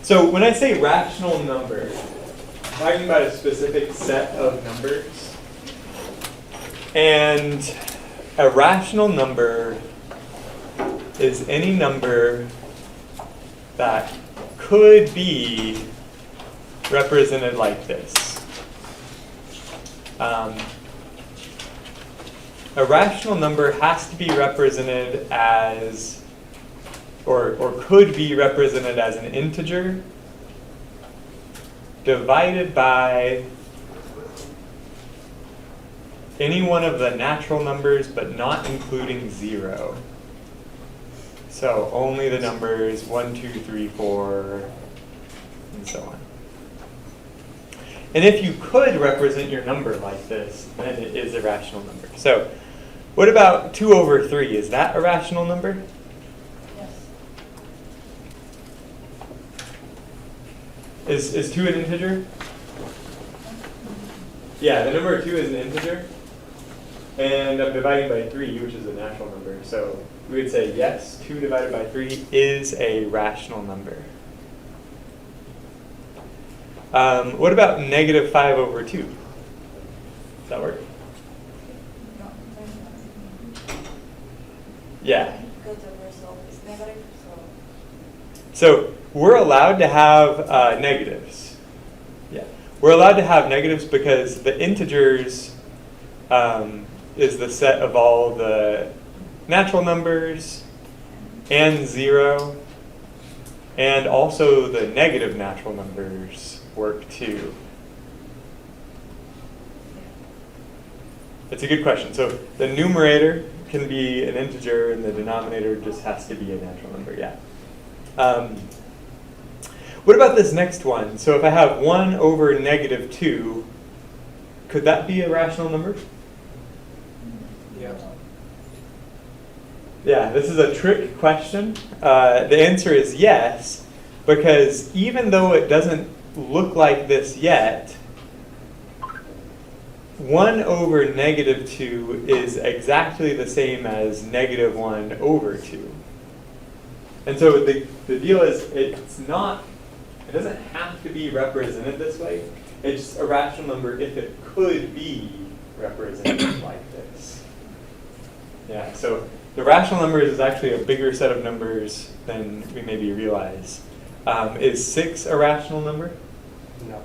So when I say rational number, I'm talking about a specific set of numbers. And a rational number is any number that could be represented like this. A rational number has to be represented as, or could be represented as an integer divided by any one of the natural numbers, but not including 0. So only the numbers 1, 2, 3, 4, and so on. And if you could represent your number like this, then it is a rational number. So what about 2 over 3? Is that a rational number? Yes. Is 2 an integer? Yeah, the number 2 is an integer. And I'm dividing by 3, which is a natural number. So we would say, yes, 2 divided by 3 is a rational number. What about negative 5 over 2? Does that work? Yeah. Because the result is negative, So we're allowed to have negatives. Yeah. We're allowed to have negatives because the integers is the set of all the natural numbers and 0, and also the negative natural numbers work too. It's a good question. So the numerator can be an integer and the denominator just has to be a natural number, yeah. What about this next one? So if I have 1 over negative 2, could that be a rational number? Yeah. Yeah, this is a trick question. The answer is yes, because even though it doesn't look like this yet, 1 over negative 2 is exactly the same as negative 1 over 2. And so the deal is it doesn't have to be represented this way. It's a rational number if it could be represented like this. Yeah, so the rational numbers is actually a bigger set of numbers than we maybe realize. Is 6 a rational number? No.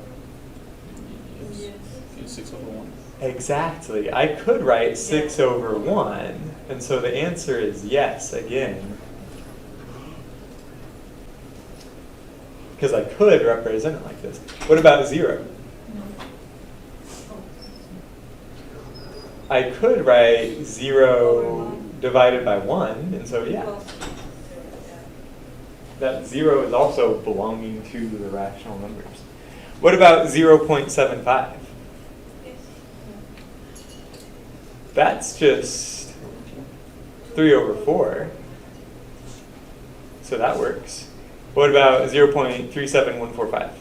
Yes. It's 6 over 1. Exactly. I could write 6 over 1, and so the answer is yes again. Because I could represent it like this. What about 0? I could write 0 divided by 1, and so yeah. That 0 is also belonging to the rational numbers. What about 0.75? That's just 3 over 4. So that works. What about 0.37145?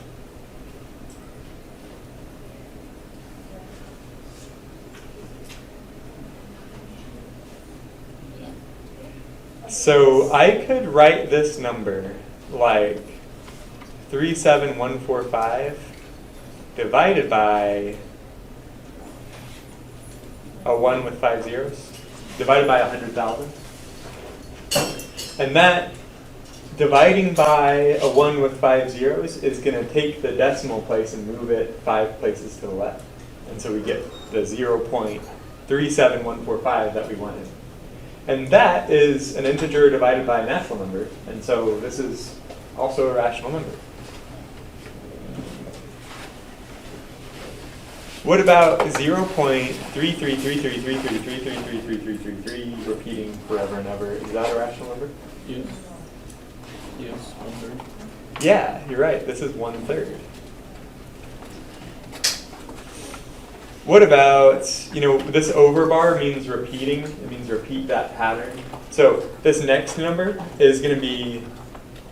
So I could write this number like 37145 divided by a 1 with 5 zeros, divided by 100,000. And that dividing by a 1 with 5 zeros is going to take the decimal place and move it 5 places to the left. And so we get the 0.37145 that we wanted. And that is an integer divided by a natural number. And so this is also a rational number. What about 0.33333333333333 repeating forever and ever? Is that a rational number? Yes. Yes, 1/3. Yeah, you're right. This is 1/3. What about, this over bar means repeating. It means repeat that pattern. So this next number is going to be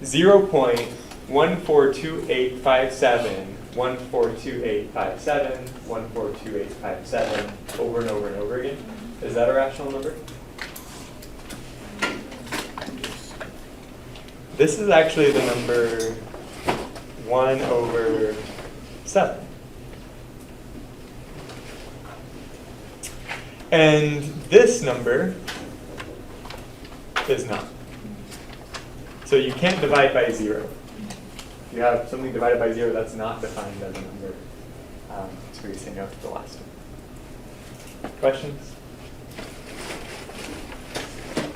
0.142857, 142857, 142857 over and over and over again. Is that a rational number? This is actually the number 1 over 7. And this number is not. So you can't divide by 0. If you have something divided by 0, that's not defined as a number. So we say no to the last one. Questions?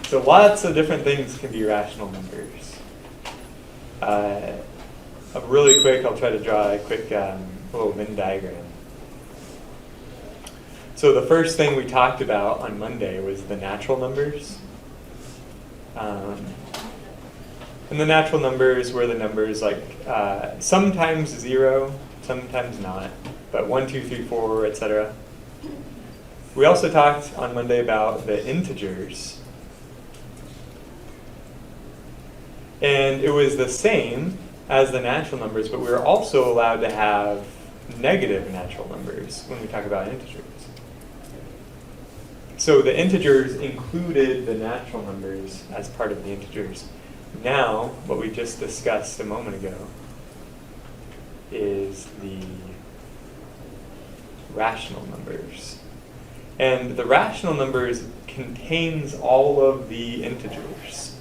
So lots of different things can be rational numbers. Really quick, I'll try to draw a quick little Venn diagram. So the first thing we talked about on Monday was the natural numbers. And the natural numbers were the numbers like sometimes 0, sometimes not, but 1, 2, 3, 4, etc. We also talked on Monday about the integers. And it was the same as the natural numbers, but we were also allowed to have negative natural numbers when we talk about integers. So the integers included the natural numbers as part of the integers. Now, what we just discussed a moment ago is the rational numbers. And the rational numbers contains all of the integers.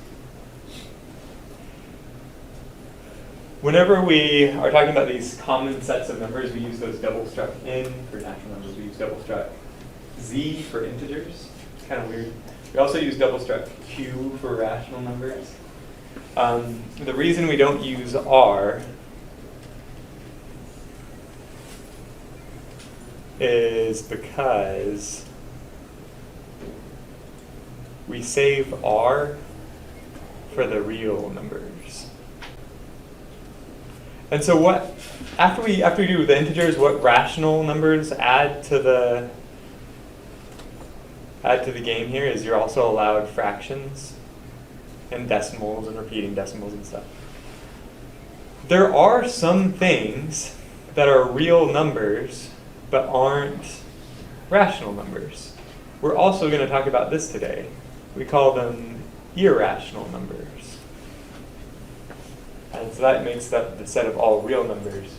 Whenever we are talking about these common sets of numbers, we use those double struck in for natural numbers. We use double struck z for integers. It's kind of weird. We also use double struck q for rational numbers. The reason we don't use r is because we save r for the real numbers. And so what, after we do the integers, what rational numbers add to the game here is you're also allowed fractions and decimals and repeating decimals and stuff. There are some things that are real numbers but aren't rational numbers. We're also going to talk about this today. We call them irrational numbers. And so that makes up the set of all real numbers.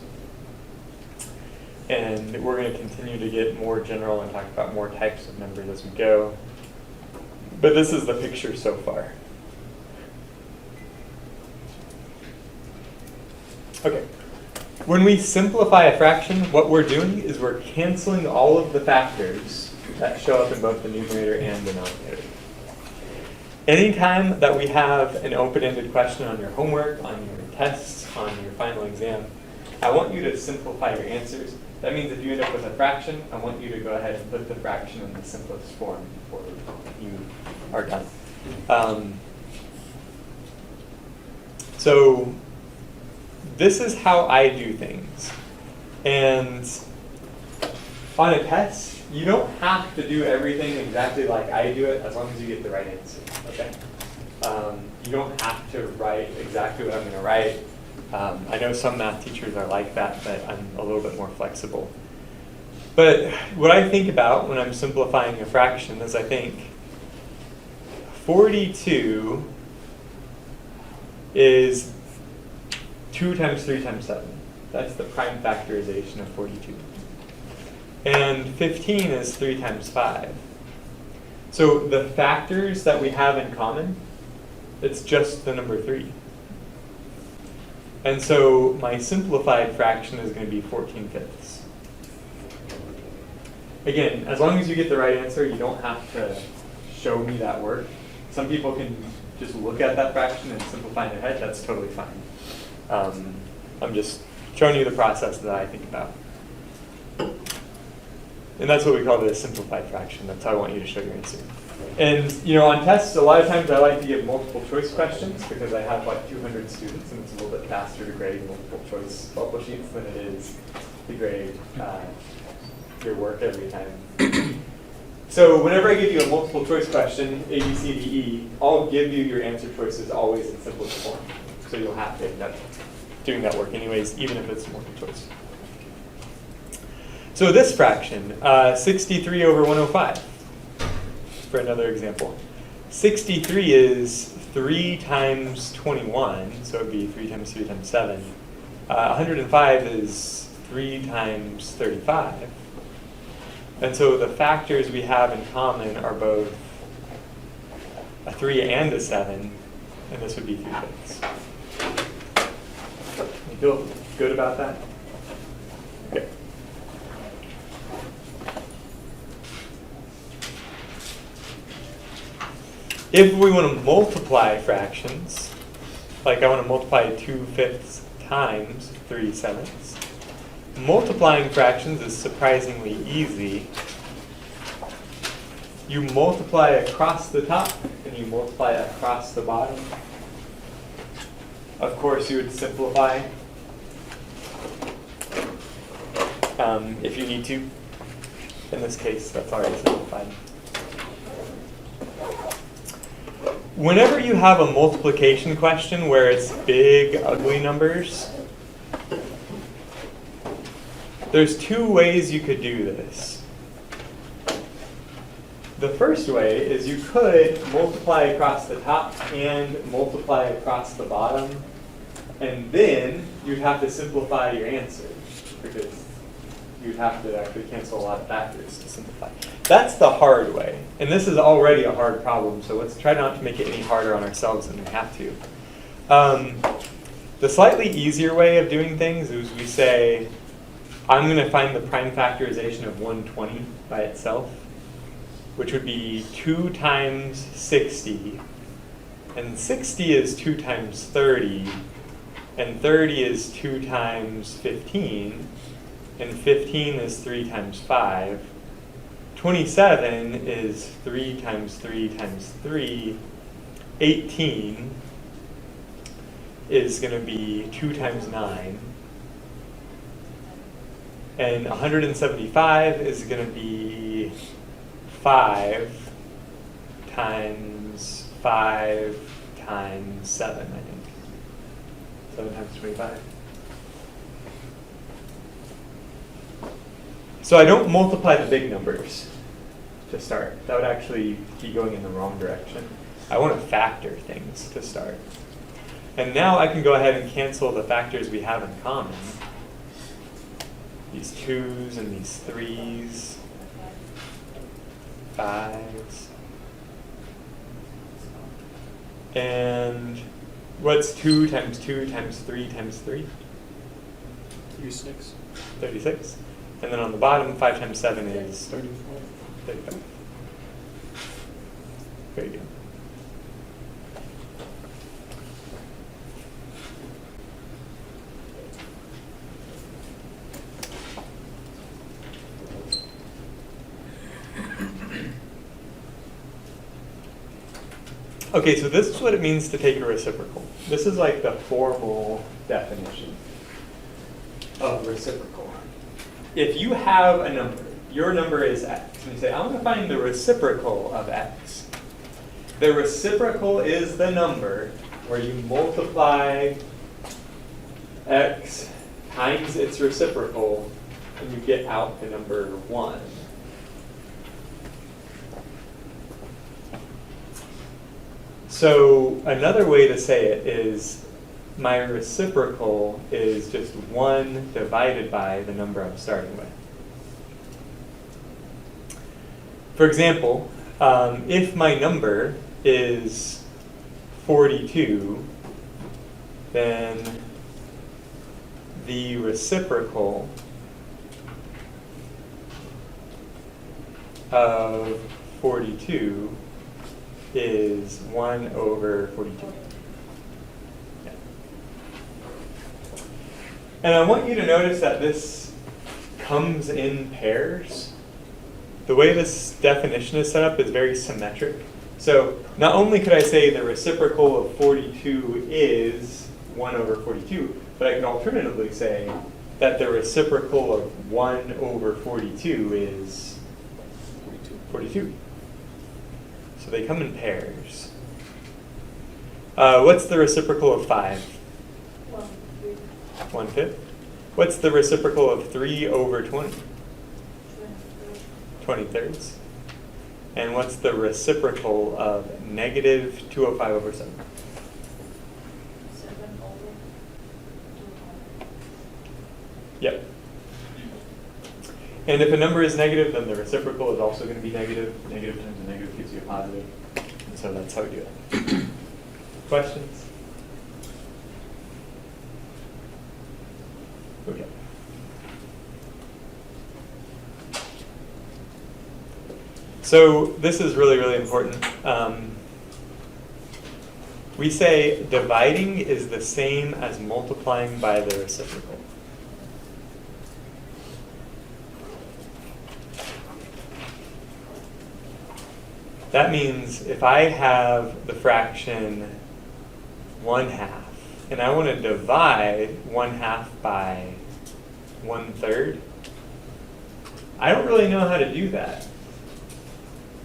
And we're going to continue to get more general and talk about more types of numbers as we go. But this is the picture so far. Okay. When we simplify a fraction, what we're doing is we're canceling all of the factors that show up in both the numerator and denominator. Anytime that we have an open-ended question on your homework, on your tests, on your final exam, I want you to simplify your answers. That means if you end up with a fraction, I want you to go ahead and put the fraction in the simplest form before you are done. So this is how I do things. And on a test, you don't have to do everything exactly like I do it as long as you get the right answer. Okay? You don't have to write exactly what I'm going to write. I know some math teachers are like that, but I'm a little bit more flexible. But what I think about when I'm simplifying a fraction is I think 42 is 2 times 3 times 7. That's the prime factorization of 42. And 15 is 3 times 5. So the factors that we have in common, it's just the number 3. And so my simplified fraction is going to be 14/5. Again, as long as you get the right answer, you don't have to show me that work. Some people can just look at that fraction and simplify in their head. That's totally fine. I'm just showing you the process that I think about. And that's what we call the simplified fraction. That's how I want you to show your answer. And on tests, a lot of times I like to give multiple choice questions because I have like 200 students and it's a little bit faster to grade multiple choice bubble sheets than it is to grade your work every time. So whenever I give you a multiple choice question, A, B, C, D, E, I'll give you your answer choices always in simplest form. So you'll have to end up doing that work anyways, even if it's multiple choice. So this fraction, 63 over 105, for another example. 63 is 3 times 21, so it would be 3 times 3 times 7. 105 is 3 times 35. And so the factors we have in common are both a 3 and a 7, and this would be 3/5. You feel good about that? Okay. If we want to multiply fractions, like I want to multiply 2/5 times 3/7, multiplying fractions is surprisingly easy. You multiply across the top and you multiply across the bottom. Of course, you would simplify if you need to. In this case, that's already simplified. Whenever you have a multiplication question where it's big, ugly numbers, there's 2 ways you could do this. The first way is you could multiply across the top and multiply across the bottom, and then you'd have to simplify your answer because you'd have to actually cancel a lot of factors to simplify. That's the hard way, and this is already a hard problem, so let's try not to make it any harder on ourselves than we have to. The slightly easier way of doing things is we say, I'm going to find the prime factorization of 120 by itself, which would be 2 times 60, and 60 is 2 times 30, and 30 is 2 times 15, and 15 is 3 times 5. 27 is 3 times 3 times 3. 18 is going to be 2 times 9. And 175 is going to be 5 times 5 times 7, I think. 7 times 25. So I don't multiply the big numbers to start. That would actually be going in the wrong direction. I want to factor things to start. And now I can go ahead and cancel the factors we have in common. These 2's and these 3's, 5's. And what's 2 times 2 times 3 times 3? 36. 36. And then on the bottom, 5 times 7 is 35. 35. Very good. Okay, so this is what it means to take a reciprocal. This is like the formal definition of reciprocal. If you have a number, your number is x, and you say, I want to find the reciprocal of x. The reciprocal is the number where you multiply x times its reciprocal, and you get out the number 1. So another way to say it is my reciprocal is just 1 divided by the number I'm starting with. For example, if my number is 42, then the reciprocal of 42 is 1 over 42. Yeah. And I want you to notice that this comes in pairs. The way this definition is set up is very symmetric. So not only could I say the reciprocal of 42 is 1 over 42, but I could alternatively say that the reciprocal of 1 over 42 is 42. So they come in pairs. What's the reciprocal of 5? 1/5. What's the reciprocal of 3 over 20? 20/3. And what's the reciprocal of negative 205 over 7? 7 over 200. Yep. And if a number is negative, then the reciprocal is also going to be negative. Negative times a negative gives you a positive. And so that's how we do it. Questions? Okay. So this is really, really important. We say dividing is the same as multiplying by the reciprocal. That means if I have the fraction 1/2 and I want to divide 1/2 by 1/3, I don't really know how to do that.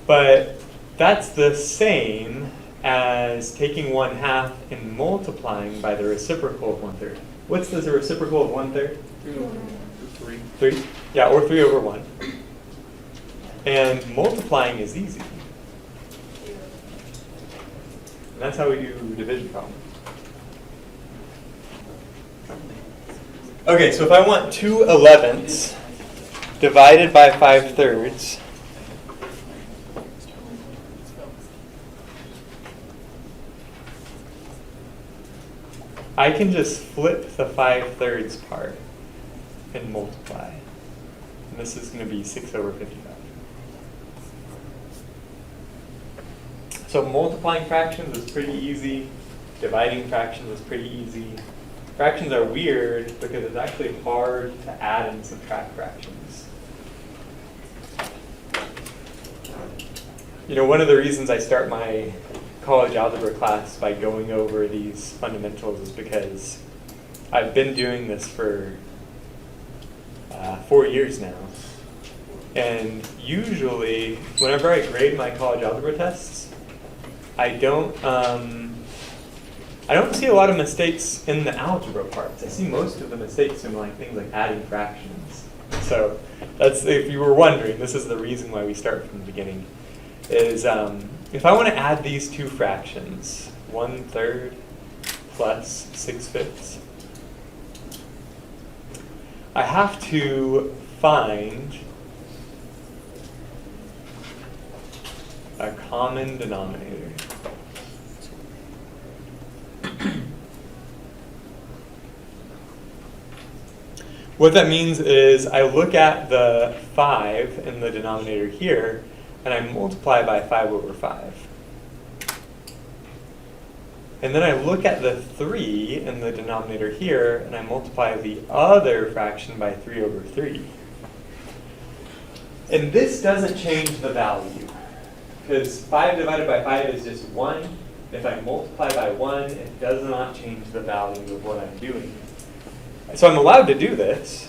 But that's the same as taking 1/2 and multiplying by the reciprocal of 1/3. What's the reciprocal of 1/3? 3. 3? Yeah, or 3 over 1. And multiplying is easy. And that's how we do division problems. Okay, so if I want 2/11ths divided by 5/3, I can just flip the 5/3 part and multiply. And this is going to be 6 over 55. So multiplying fractions is pretty easy. Dividing fractions is pretty easy. Fractions are weird because it's actually hard to add and subtract fractions. You know, one of the reasons I start my college algebra class by going over these fundamentals is because I've been doing this for 4 years now. And usually, whenever I grade my college algebra tests, I don't see a lot of mistakes in the algebra parts. I see most of the mistakes in like things like adding fractions. So that's, if you were wondering, this is the reason why we start from the beginning. Is if I want to add these two fractions, 1/3 plus 6/5, I have to find a common denominator. What that means is I look at the 5 in the denominator here, and I multiply by 5 over 5. And then I look at the 3 in the denominator here, and I multiply the other fraction by 3 over 3. And this doesn't change the value, because 5 divided by 5 is just 1. If I multiply by 1, it does not change the value of what I'm doing. So I'm allowed to do this.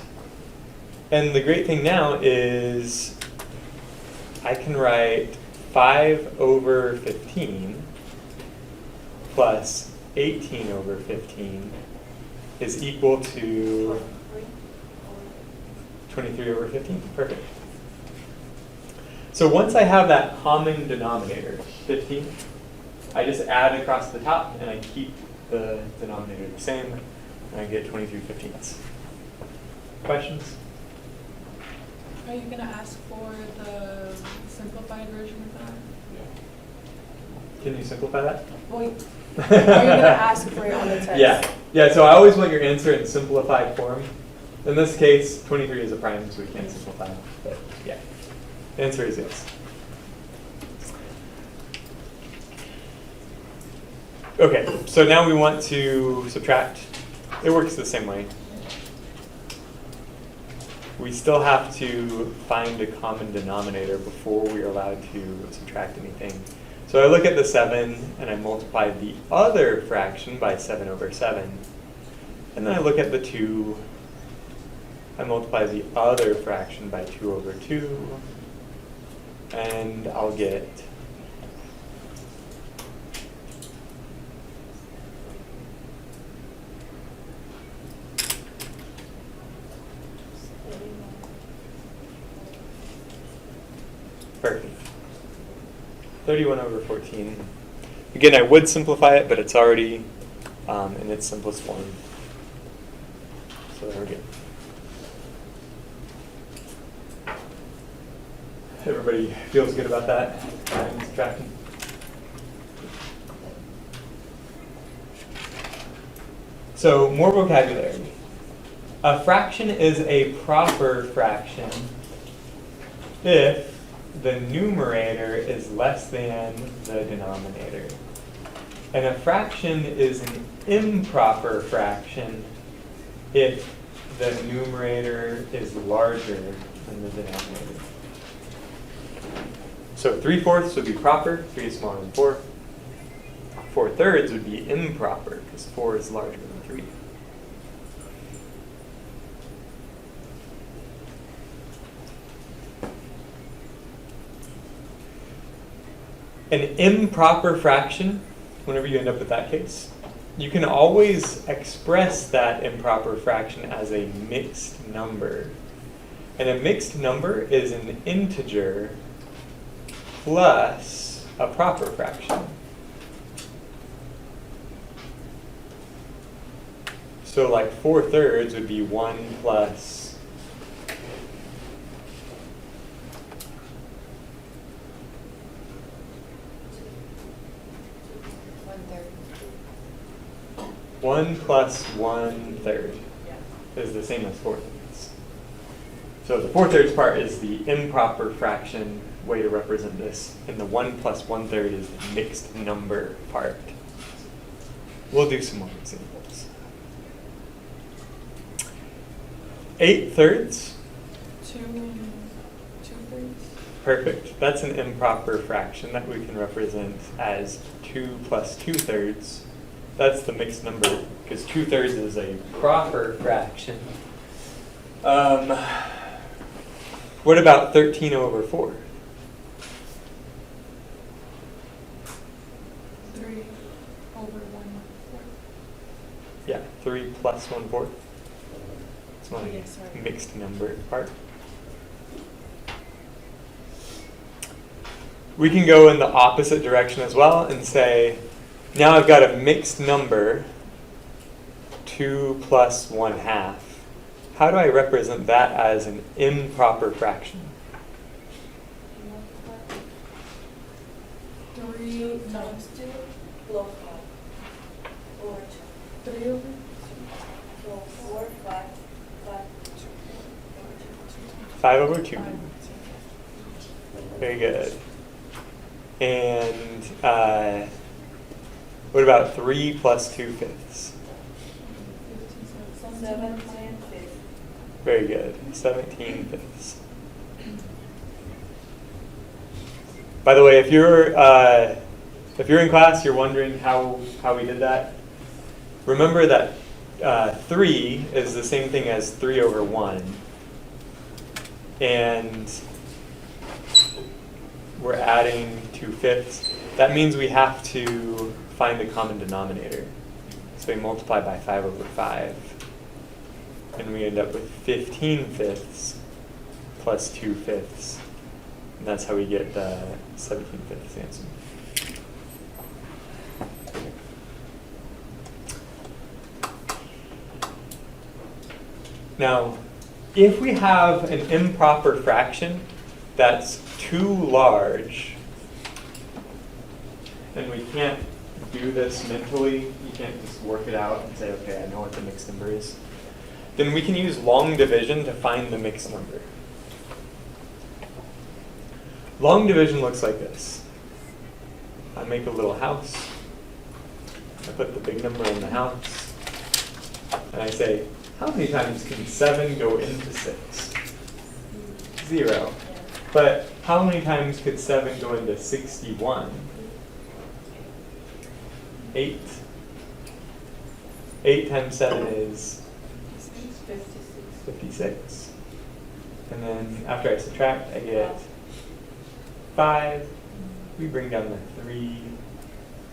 And the great thing now is I can write 5 over 15 plus 18 over 15 is equal to 23 over 15. Perfect. So once I have that common denominator, 15, I just add across the top and I keep the denominator the same, and I get 23/15. Questions? Are you going to ask for the simplified version of that? Can you simplify that? Wait, are you gonna ask for it on the test? Yeah, so I always want your answer in simplified form. In this case, 23 is a prime, so we can't simplify it. But yeah, the answer is yes. Okay, so now we want to subtract. It works the same way. We still have to find a common denominator before we are allowed to subtract anything. So I look at the 7 and I multiply the other fraction by 7 over 7. And then I look at the 2, I multiply the other fraction by 2 over 2, and I'll get perfect. 31 over 14. Again, I would simplify it, but it's already in its simplest form. So there we go. Everybody feels good about that? Adding, subtracting? So, more vocabulary. A fraction is a proper fraction if the numerator is less than the denominator. And a fraction is an improper fraction if the numerator is larger than the denominator. So 3/4 would be proper, 3 is smaller than 4. 4/3 would be improper because 4 is larger than 3. An improper fraction, whenever you end up with that case, you can always express that improper fraction as a mixed number. And a mixed number is an integer plus a proper fraction. So like 4/3 would be 1 plus 1 plus 1/3 is the same as 4/3. So the 4/3 part is the improper fraction way to represent this, and the 1 plus 1/3 is the mixed number part. We'll do some more examples. 8/3. 2/3. Perfect. That's an improper fraction that we can represent as 2 plus 2/3. That's the mixed number, because 2/3 is a proper fraction. What about 13/4? 3/1/4. Yeah, 3 plus 1/4. It's my Yeah, sorry. mixed number part. We can go in the opposite direction as well and say, now I've got a mixed number, 2 plus 1/2. How do I represent that as an improper fraction? 3 times 2 plus 5 over 2. 3 over So 4, 5, 5, 5 over 2. 5. Very good. And what about 3 plus 2/5? 7, 10, 5. Very good. 17/5. By the way, if you're in class, you're wondering how we did that. Remember that 3 is the same thing as 3/1, and we're adding 2/5. That means we have to find the common denominator. So we multiply by 5/5. And we end up with 15/5 plus 2/5. And that's how we get the 17/5 answer. Now, if we have an improper fraction that's too large, and we can't do this mentally, you can't just work it out and say, okay, I know what the mixed number is, then we can use long division to find the mixed number. Long division looks like this. I make a little house. I put the big number in the house. And I say, how many times can 7 go into 6? 0. But how many times could 7 go into 61? 8. 8 times 7 is 56. And then after I subtract, I get 5. We bring down the 3.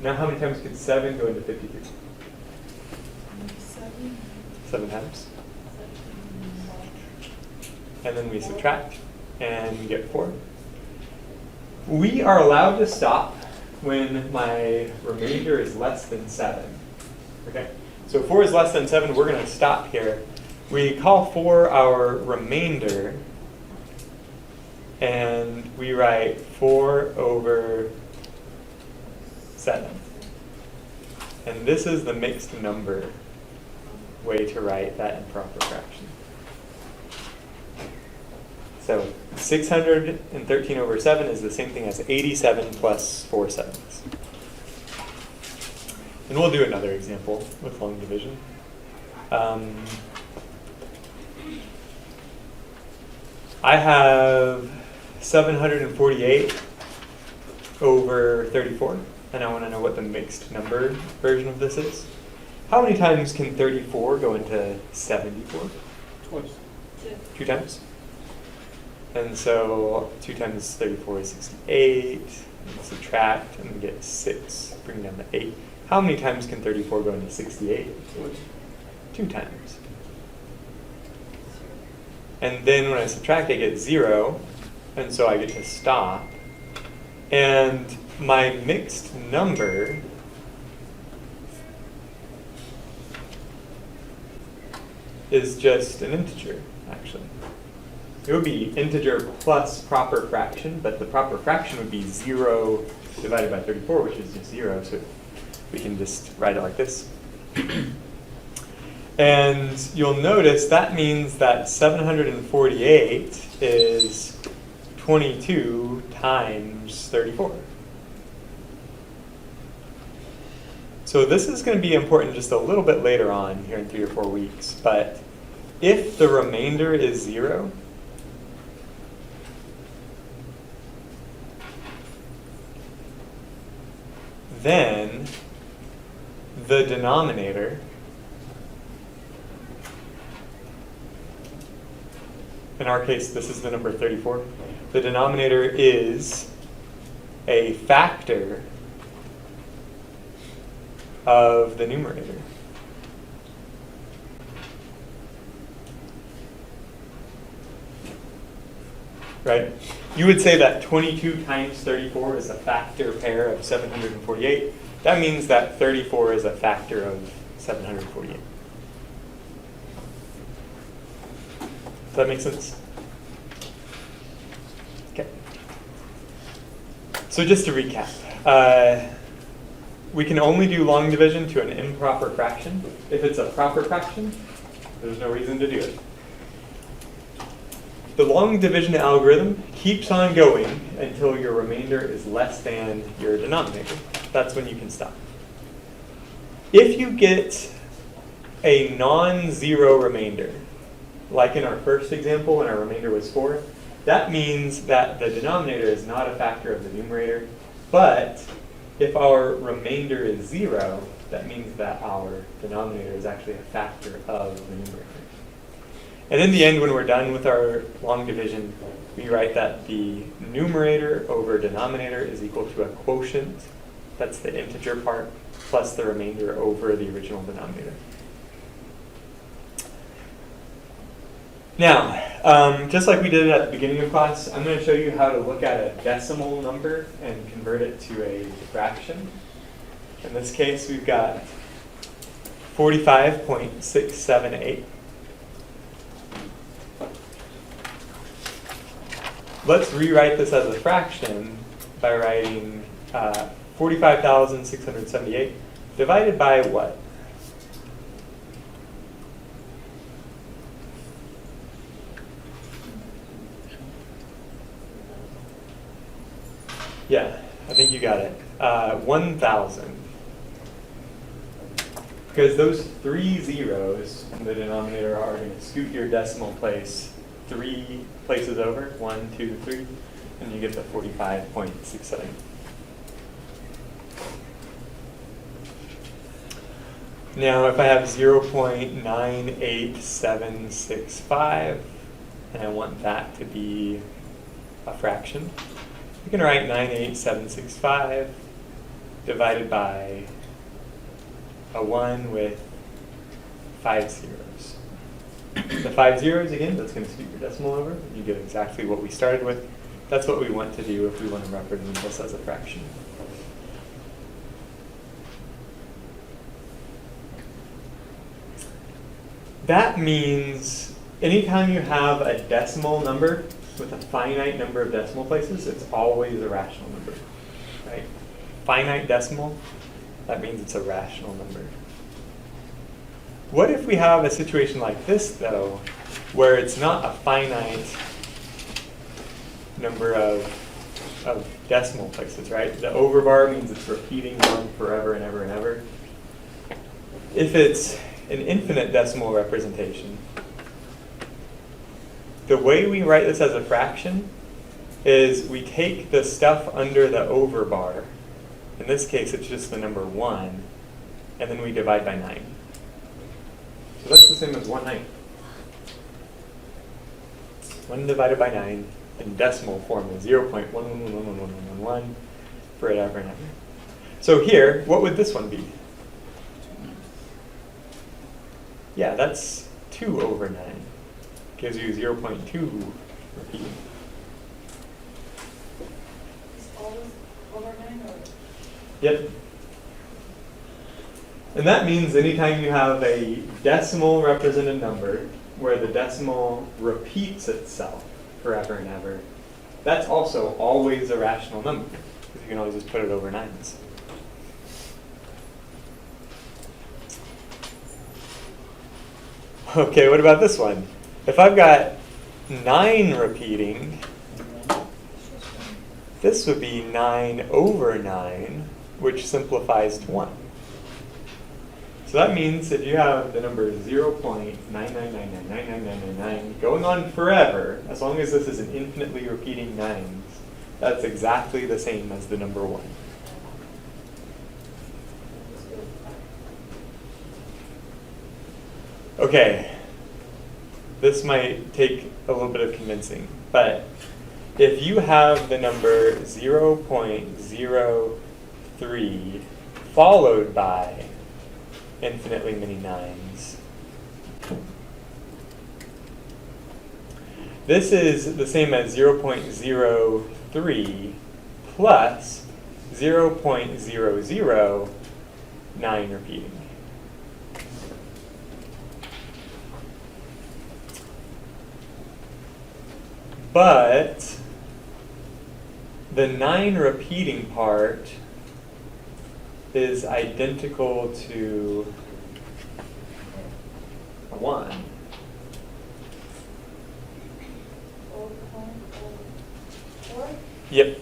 Now how many times could 7 go into 53? 7. 7 times. And then we subtract and we get 4. We are allowed to stop when my remainder is less than 7. Okay? So if 4 is less than 7, we're going to stop here. We call 4 our remainder. and we write 4 over 7. And this is the mixed number way to write that improper fraction. So 613 over 7 is the same thing as 87 plus 4 sevens. And we'll do another example with long division. I have 748 over 34, and I want to know what the mixed number version of this is. How many times can 34 go into 74? Twice. 2 times. And so 2 times 34 is 68. And subtract and get 6, bring down to 8. How many times can 34 go into 68? Twice. 2 times. And then when I subtract, I get 0, and so I get to stop. And my mixed number is just an integer, actually. It would be integer plus proper fraction, but the proper fraction would be 0 divided by 34, which is just 0, so we can just write it like this. And you'll notice that means that 748 is 22 times 34. So this is going to be important just a little bit later on here in 3 or 4 weeks. But if the remainder is 0, then the denominator in our case, this is the number 34. The denominator is a factor of the numerator. Right? You would say that 22 times 34 is a factor pair of 748. That means that 34 is a factor of 748. Does that make sense? Okay. So just to recap, we can only do long division to an improper fraction. If it's a proper fraction, there's no reason to do it. The long division algorithm keeps on going until your remainder is less than your denominator. That's when you can stop. If you get a non-zero remainder, like in our first example when our remainder was 4, that means that the denominator is not a factor of the numerator. But if our remainder is 0, that means that our denominator is actually a factor of the numerator. And in the end, when we're done with our long division, we write that the numerator over denominator is equal to a quotient, that's the integer part, plus the remainder over the original denominator. Now, just like we did at the beginning of class, I'm going to show you how to look at a decimal number and convert it to a fraction. In this case, we've got 45.678. Let's rewrite this as a fraction by writing 45,678 divided by what? Yeah, I think you got it. 1,000. Because those 3 zeros in the denominator are going to scoot your decimal place 3 places over, 1, 2, 3, and you get the 45.67. Now, if I have 0.98765, and I want that to be a fraction, you can write 98765 divided by a 1 with 5 zeros. The 5 zeros, again, that's going to scoot your decimal over. You get exactly what we started with. That's what we want to do if we want to represent this as a fraction. That means anytime you have a decimal number with a finite number of decimal places, it's always a rational number, right? Finite decimal, that means it's a rational number. What if we have a situation like this, though, where it's not a finite number of decimal places, right? The overbar means it's repeating one forever and ever and ever. If it's an infinite decimal representation, the way we write this as a fraction is we take the stuff under the overbar. In this case, it's just the number 1, and then we divide by 9. So that's the same as 1/9. 1 divided by 9 in decimal form is 0.1111111 forever and ever. So here, what would this one be? Yeah, that's 2 over 9. Gives you 0.2 repeating. Is always over 9 or? Yep. And that means anytime you have a decimal represented number where the decimal repeats itself forever and ever, that's also always a rational number, because you can always just put it over 9s. Okay, what about this one? If I've got 9 repeating, this would be 9 over 9, which simplifies to 1. So that means if you have the number 0.999999999 going on forever, as long as this is an infinitely repeating 9s, that's exactly the same as the number 1. Okay, this might take a little bit of convincing, but if you have the number 0.03 followed by infinitely many 9s, this is the same as 0.03 plus 0.009 repeating. But the 9 repeating part is identical to 1. Yep.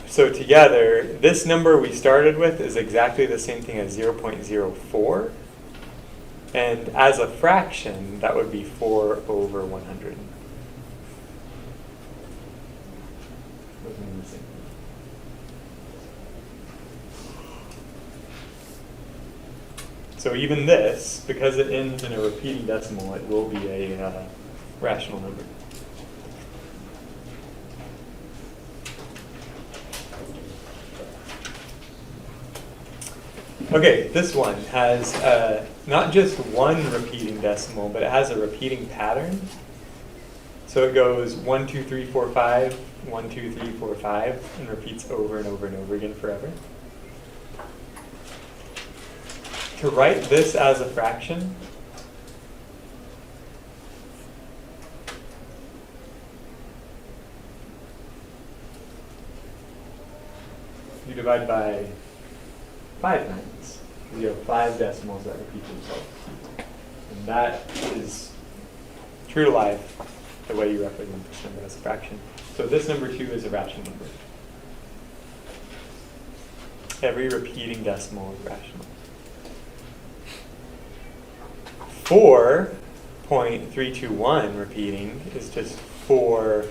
So together, this number we started with is exactly the same thing as 0.04. And as a fraction, that would be 4 over 100. So even this, because it ends in a repeating decimal, it will be a rational number. Okay, this one has not just one repeating decimal, but it has a repeating pattern. So it goes 1, 2, 3, 4, 5, 1, 2, 3, 4, 5, and repeats over and over and over again forever. To write this as a fraction, you divide by 5 nines, because you have 5 decimals that repeat themselves. And that is true to life, the way you represent this number as a fraction. So this number 2 is a rational number. Every repeating decimal is rational. 4.321 repeating is just 4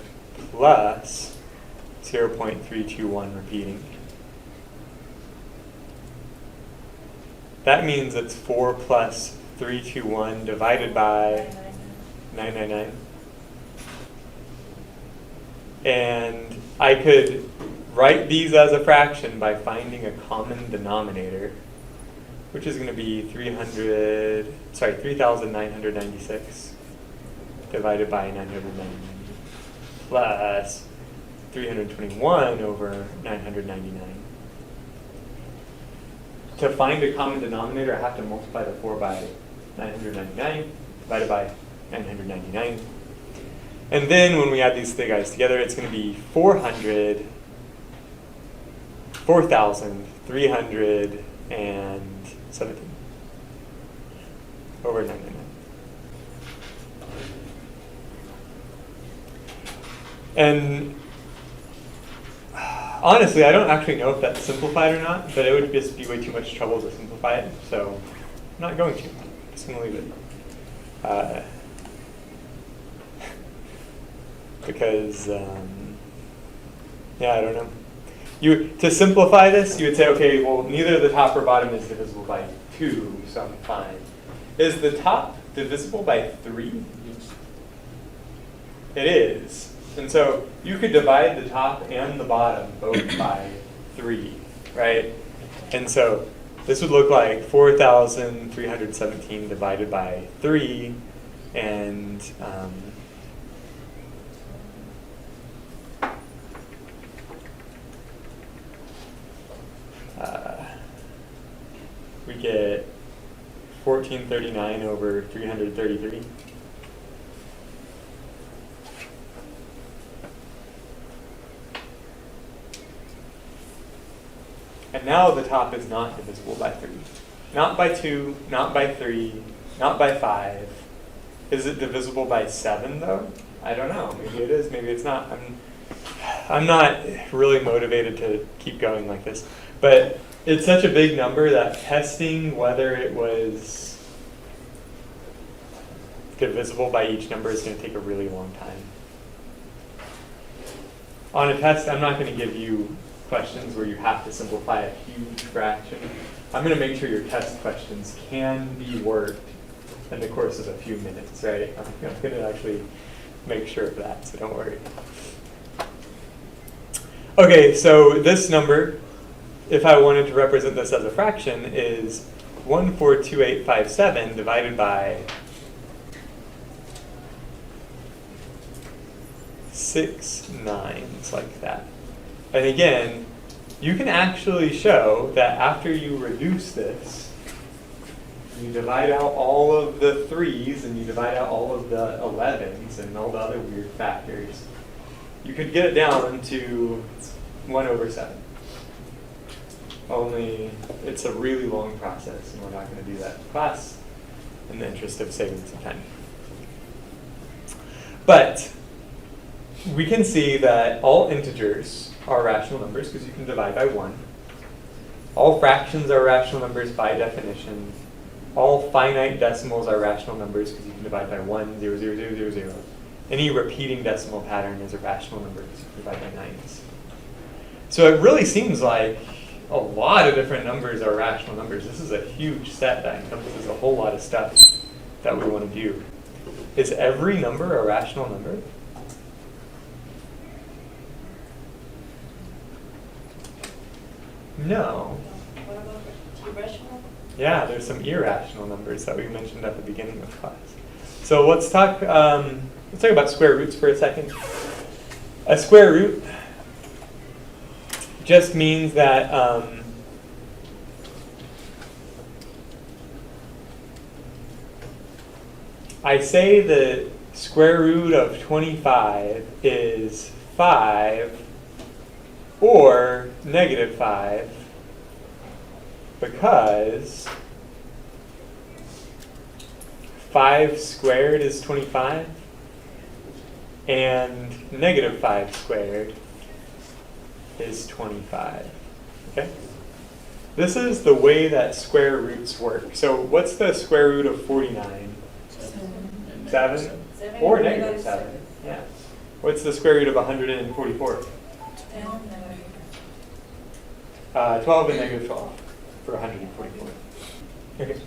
plus 0.321 repeating. That means it's 4 plus 321 divided by 999. And I could write these as a fraction by finding a common denominator, which is going to be 3,996 divided by 999 plus 321 over 999. To find a common denominator, I have to multiply the 4 by 999 divided by 999. And then when we add these three guys together, it's going to be 4,317 over 999. And honestly, I don't actually know if that's simplified or not, but it would just be way too much trouble to simplify it, so I'm not going to. I'm just going to leave it. Because, yeah, I don't know. To simplify this, you would say, okay, well, neither the top or bottom is divisible by 2, so I'm fine. Is the top divisible by 3? Yes. It is. And so you could divide the top and the bottom both by 3, right? And so this would look like 4,317 divided by 3, and we get 1439 over 333. And now the top is not divisible by 3. Not by 2, not by 3, not by 5. Is it divisible by 7 though? I don't know. Maybe it is, maybe it's not. I'm not really motivated to keep going like this. But it's such a big number that testing whether it was divisible by each number is going to take a really long time. On a test, I'm not going to give you questions where you have to simplify a huge fraction. I'm going to make sure your test questions can be worked in the course of a few minutes, right? I'm going to actually make sure of that, so don't worry. Okay, so this number, if I wanted to represent this as a fraction, is 142857 divided by 6 nines, like that. And again, you can actually show that after you reduce this, you divide out all of the 3's and you divide out all of the 11's and all the other weird factors, you could get it down to 1 over 7. Only it's a really long process, and we're not going to do that in class in the interest of saving some time. But we can see that all integers are rational numbers because you can divide by 1. All fractions are rational numbers by definition. All finite decimals are rational numbers because you can divide by 1, 0, 0, 0, 0, 0. Any repeating decimal pattern is a rational number because you can divide by 9's. So it really seems like a lot of different numbers are rational numbers. This is a huge set that encompasses a whole lot of stuff that we want to do. Is every number a rational number? No. What about irrational? Yeah, there's some irrational numbers that we mentioned at the beginning of class. So let's talk about square roots for a second. A square root just means that I say the square root of 25 is 5 or negative 5 because 5 squared is 25 and negative 5 squared is 25. Okay? This is the way that square roots work. So what's the square root of 49? 7? Or negative 7. Yeah. What's the square root of 144? 12 and negative 12 for 144. Okay.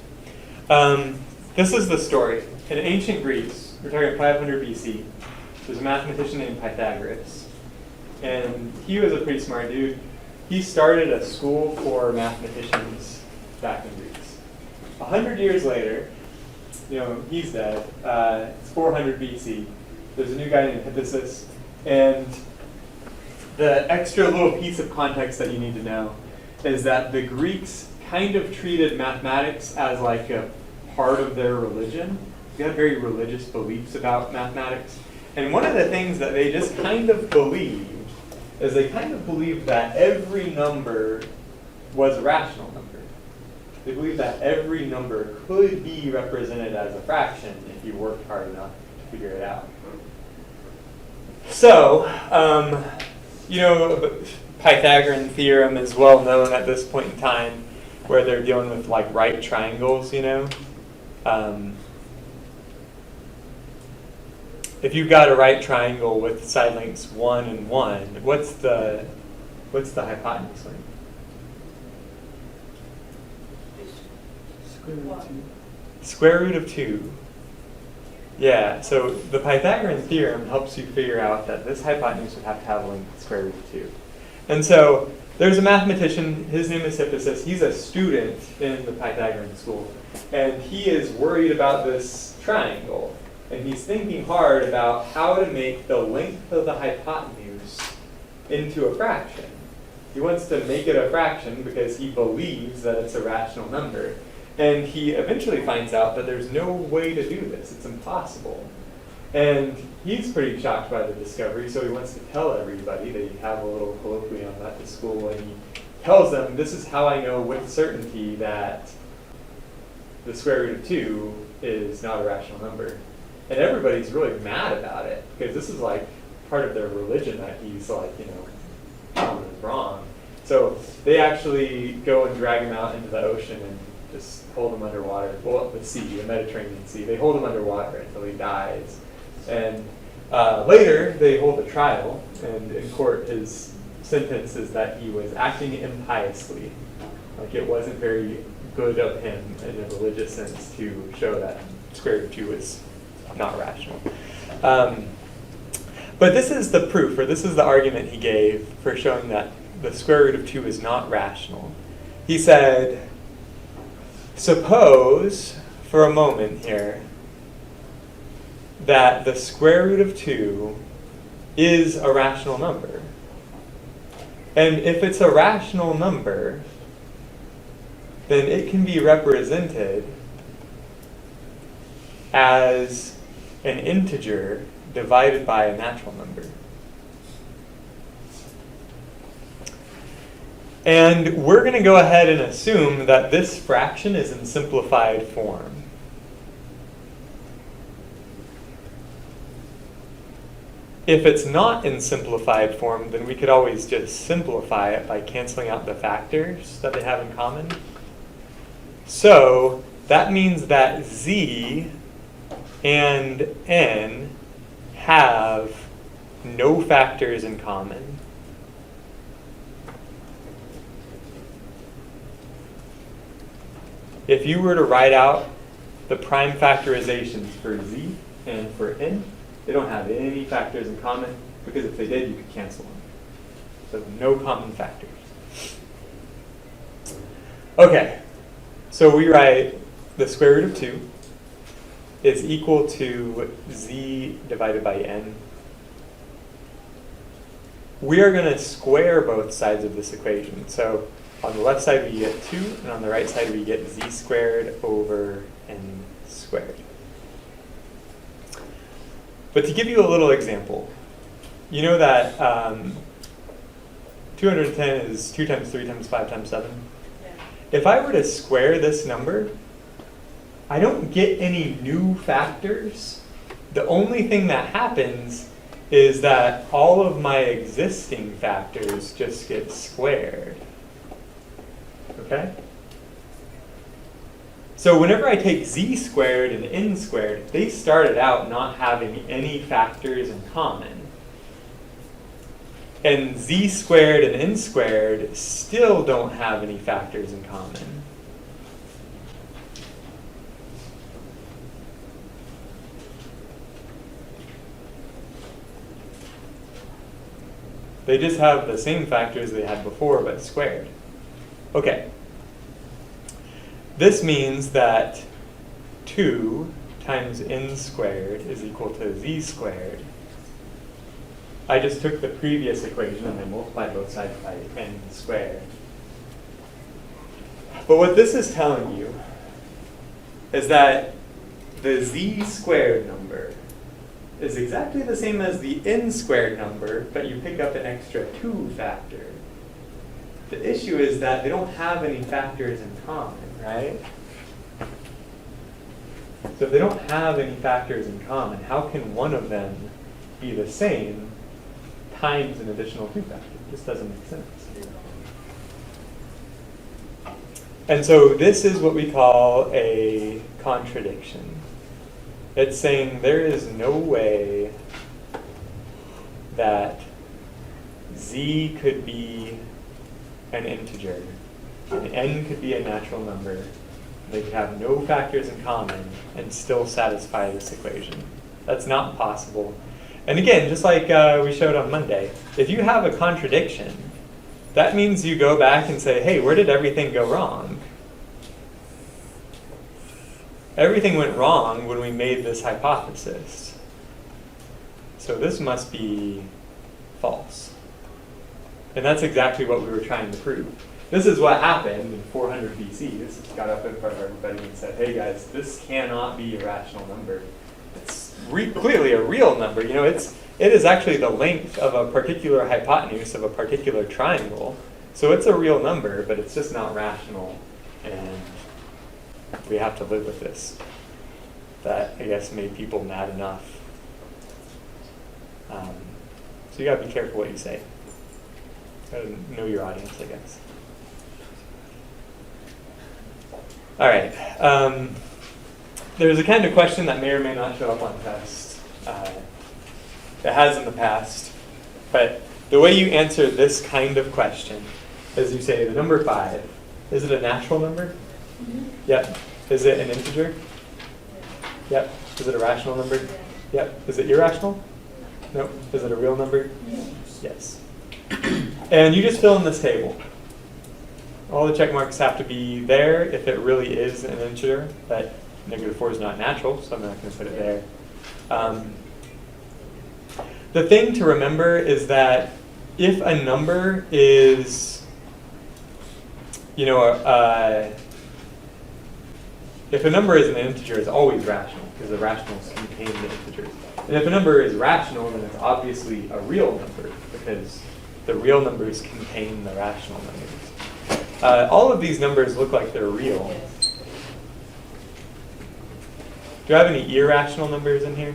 This is the story. In ancient Greece, we're talking 500 BC, there's a mathematician named Pythagoras. And he was a pretty smart dude. He started a school for mathematicians back in Greece. 100 years later, he's dead. It's 400 BC. There's a new guy named Hippasus. And the extra little piece of context that you need to know is that the Greeks kind of treated mathematics as like a part of their religion. They had very religious beliefs about mathematics. And one of the things that they just kind of believed is they kind of believed that every number was a rational number. They believed that every number could be represented as a fraction if you worked hard enough to figure it out. So, Pythagorean theorem is well known at this point in time, where they're dealing with like right triangles, if you've got a right triangle with side lengths 1 and 1, what's the hypotenuse length? Square root of 2. Yeah, so the Pythagorean theorem helps you figure out that this hypotenuse would have to have length square root of 2. And so there's a mathematician, his name is Hippasus. He's a student in the Pythagorean school, and he is worried about this triangle. And he's thinking hard about how to make the length of the hypotenuse into a fraction. He wants to make it a fraction because he believes that it's a rational number. And he eventually finds out that there's no way to do this. It's impossible. And he's pretty shocked by the discovery, so he wants to tell everybody. They have a little colloquium at the school, and he tells them, this is how I know with certainty that the square root of 2 is not a rational number. And everybody's really mad about it, because this is like part of their religion that he's like, telling them wrong. So they actually go and drag him out into the ocean and just hold him underwater. Well, the sea, the Mediterranean Sea. They hold him underwater until he dies. And later, they hold a trial, and in court, his sentence is that he was acting impiously. Like it wasn't very good of him in a religious sense to show that square root of 2 is not rational. But this is the proof, or this is the argument he gave for showing that the square root of 2 is not rational. He said, suppose for a moment here that the square root of 2 is a rational number. And if it's a rational number, then it can be represented as an integer divided by a natural number. And we're going to go ahead and assume that this fraction is in simplified form. If it's not in simplified form, then we could always just simplify it by canceling out the factors that they have in common. So that means that z and n have no factors in common. If you were to write out the prime factorizations for z and for n, they don't have any factors in common, because if they did, you could cancel them. So no common factors. Okay, so we write the square root of 2 is equal to z divided by n. We are going to square both sides of this equation. So on the left side we get 2, and on the right side we get z squared over n squared. But to give you a little example, you know that 210 is 2 times 3 times 5 times 7? Yeah. If I were to square this number, I don't get any new factors. The only thing that happens is that all of my existing factors just get squared. Okay? So whenever I take z squared and n squared, they started out not having any factors in common. And z squared and n squared still don't have any factors in common. They just have the same factors they had before, but squared. Okay. This means that 2 times n squared is equal to z squared. I just took the previous equation and I multiplied both sides by n squared. But what this is telling you is that the z squared number is exactly the same as the n squared number, but you pick up an extra 2 factor. The issue is that they don't have any factors in common, right? So if they don't have any factors in common, how can one of them be the same times an additional 2 factor? It just doesn't make sense. And so this is what we call a contradiction. It's saying there is no way that z could be an integer and n could be a natural number. They could have no factors in common and still satisfy this equation. That's not possible. And again, just like we showed on Monday, if you have a contradiction, that means you go back and say, hey, where did everything go wrong? Everything went wrong when we made this hypothesis. So this must be false. And that's exactly what we were trying to prove. This is what happened in 400 BC. This got up in front of everybody and said, hey guys, this cannot be a rational number. It's clearly a real number. You know, it is actually the length of a particular hypotenuse of a particular triangle. So it's a real number, but it's just not rational. And we have to live with this. That, I guess, made people mad enough. So you gotta be careful what you say. Gotta know your audience, I guess. All right. There's a kind of question that may or may not show up on test. It has in the past. But the way you answer this kind of question is you say the number 5. Is it a natural number? Mm-hmm. Yep. Is it an integer? Yep. Is it a rational number? Yep. Is it irrational? Nope. Is it a real number? Yes. And you just fill in this table. All the check marks have to be there if it really is an integer, but -4 is not natural, so I'm not going to put it there. The thing to remember is that if a number is, if a number is an integer, it's always rational, because the rationals contain the integers. And if a number is rational, then it's obviously a real number, because the real numbers contain the rational numbers. All of these numbers look like they're real. Do I have any irrational numbers in here?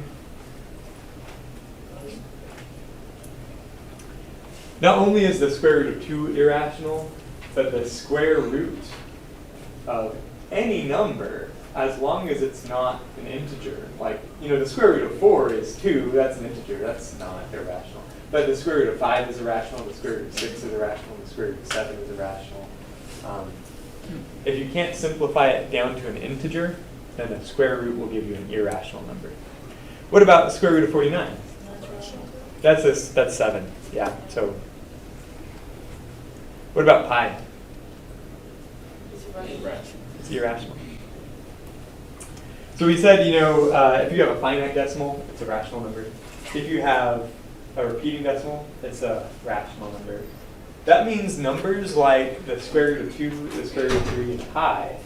Not only is the square root of 2 irrational, but the square root of any number, as long as it's not an integer, like, the square root of 4 is 2, that's an integer, that's not irrational. But the square root of 5 is irrational, the square root of 6 is irrational, the square root of 7 is irrational. If you can't simplify it down to an integer, then the square root will give you an irrational number. What about the square root of 49? That's 7, yeah. So, what about pi? It's irrational. So we said, if you have a finite decimal, it's a rational number. If you have a repeating decimal, it's a rational number. That means numbers like the square root of 2, the square root of 3, and pi,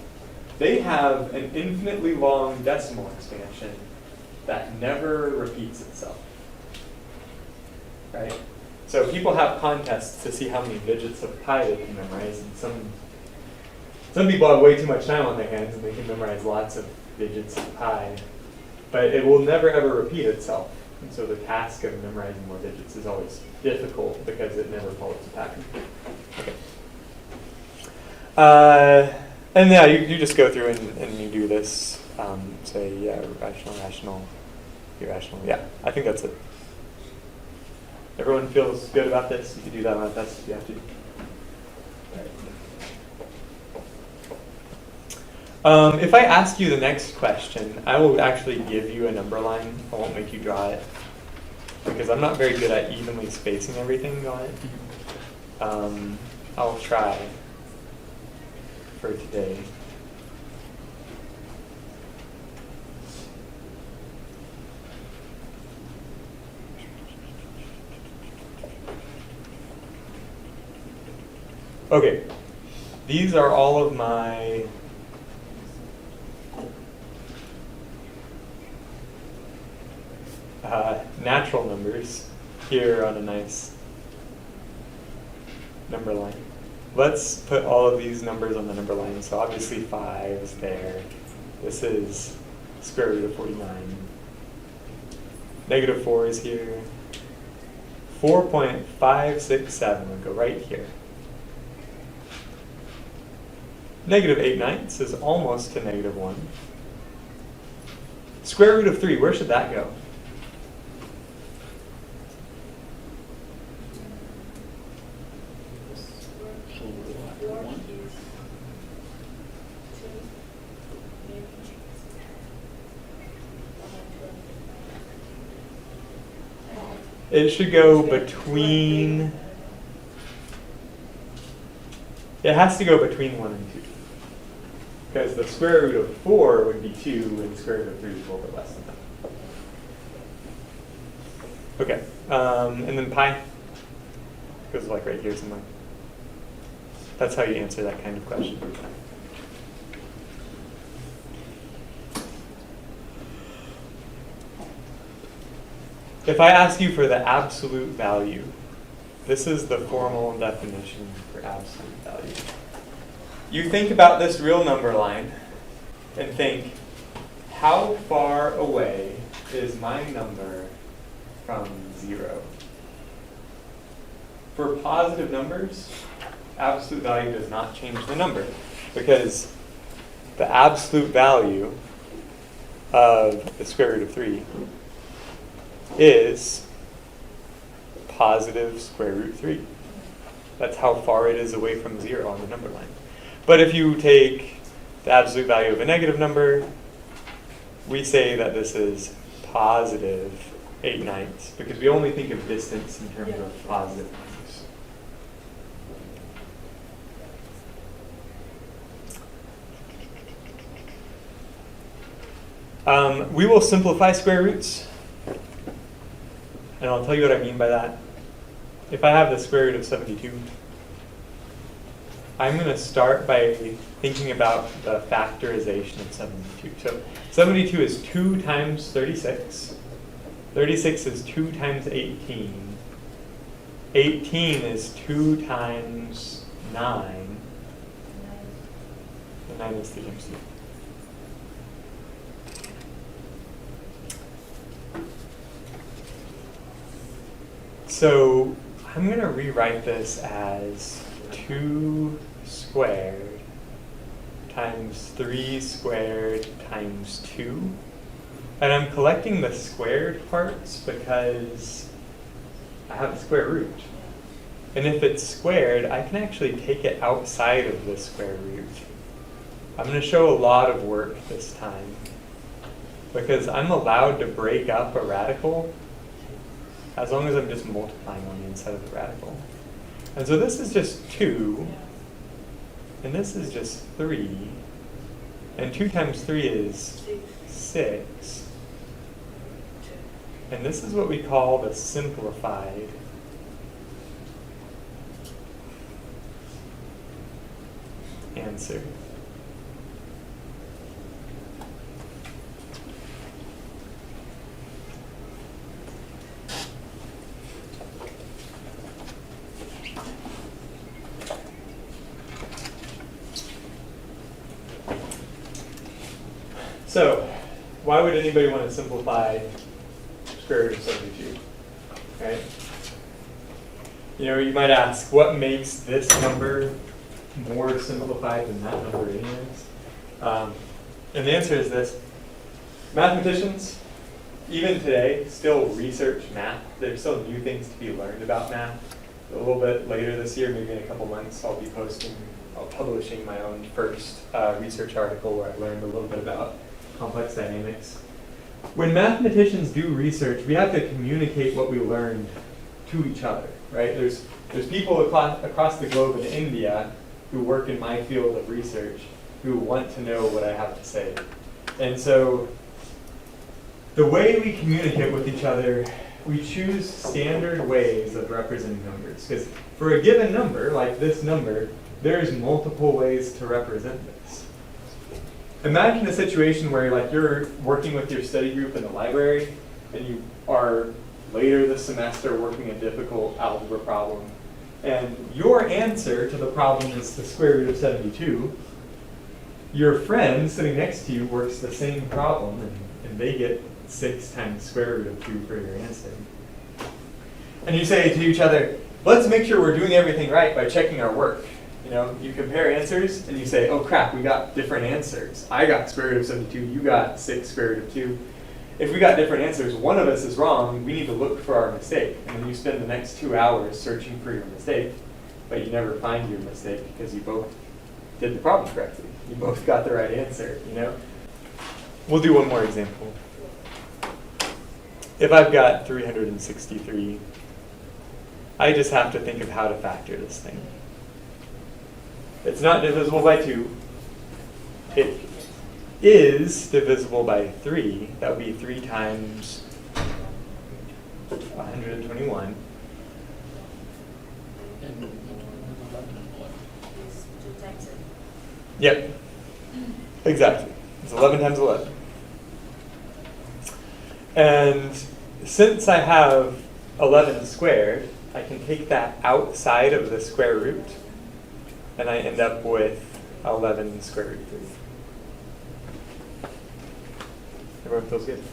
they have an infinitely long decimal expansion that never repeats itself. Right? So people have contests to see how many digits of pi they can memorize, and some people have way too much time on their hands and they can memorize lots of digits of pi, but it will never ever repeat itself. And so the task of memorizing more digits is always difficult because it never follows a pattern. Okay. And yeah, you just go through and you do this. Say, yeah, rational, irrational. Yeah, I think that's it. Everyone feels good about this? You can do that on a test if you have to. If I ask you the next question, I will actually give you a number line. I won't make you draw it, because I'm not very good at evenly spacing everything on it. I'll try for today. Okay, these are all of my natural numbers here on a nice number line. Let's put all of these numbers on the number line. So obviously 5 is there. This is square root of 49. Negative 4 is here. 4.567 would go right here. Negative 8/9 is almost to negative 1. Square root of 3, where should that go? One. It should go between, it has to go between 1 and 2. Because the square root of 4 would be 2, and the square root of 3 is a little bit less than that. Okay, and then pi goes like right here somewhere. That's how you answer that kind of question. If I ask you for the absolute value, this is the formal definition for absolute value. You think about this real number line and think, how far away is my number from 0? For positive numbers, absolute value does not change the number, because the absolute value of the square root of 3 is positive square root 3. That's how far it is away from 0 on the number line. But if you take the absolute value of a negative number, we say that this is positive 8/9, because we only think of distance in terms of positive numbers. We will simplify square roots, and I'll tell you what I mean by that. If I have the square root of 72, I'm going to start by thinking about the factorization of 72. So 72 is 2 times 36. 36 is 2 times 18. 18 is 2 times 9. And 9 is 3 times 2. So I'm going to rewrite this as 2 squared times 3 squared times 2. And I'm collecting the squared parts because I have a square root. And if it's squared, I can actually take it outside of the square root. I'm going to show a lot of work this time, because I'm allowed to break up a radical as long as I'm just multiplying on the inside of the radical. And so this is just 2, and this is just 3, and 2 times 3 is 6. And this is what we call the simplified answer. So, why would anybody want to simplify square root of 72? Right? You know, you might ask, what makes this number more simplified than that number anyways? And the answer is this. Mathematicians, even today, still research math. There's still new things to be learned about math. A little bit later this year, maybe in a couple months, I'll be publishing my own first research article where I learned a little bit about complex dynamics. When mathematicians do research, we have to communicate what we learned to each other, right? There's people across the globe in India who work in my field of research who want to know what I have to say. And so the way we communicate with each other, we choose standard ways of representing numbers. Because for a given number, like this number, there's multiple ways to represent this. Imagine a situation where like you're working with your study group in the library and you are later this semester working a difficult algebra problem, and your answer to the problem is the square root of 72, your friend sitting next to you works the same problem, and they get 6 times square root of 2 for your answer. And you say to each other, let's make sure we're doing everything right by checking our work. You know, you compare answers and you say, oh crap, we got different answers. I got square root of 72, you got 6 square root of 2. If we got different answers, one of us is wrong, we need to look for our mistake. And then you spend the next 2 hours searching for your mistake, but you never find your mistake because you both did the problem correctly. You both got the right answer, you know? We'll do one more example. If I've got 363, I just have to think of how to factor this thing. It's not divisible by 2. It is divisible by 3. That would be 3 times 121. And 11 and 11. It's 2 times it. Yep, exactly. It's 11 times 11. And since I have 11 squared, I can take that outside of the square root, and I end up with 11 square root 3. Everyone feels good?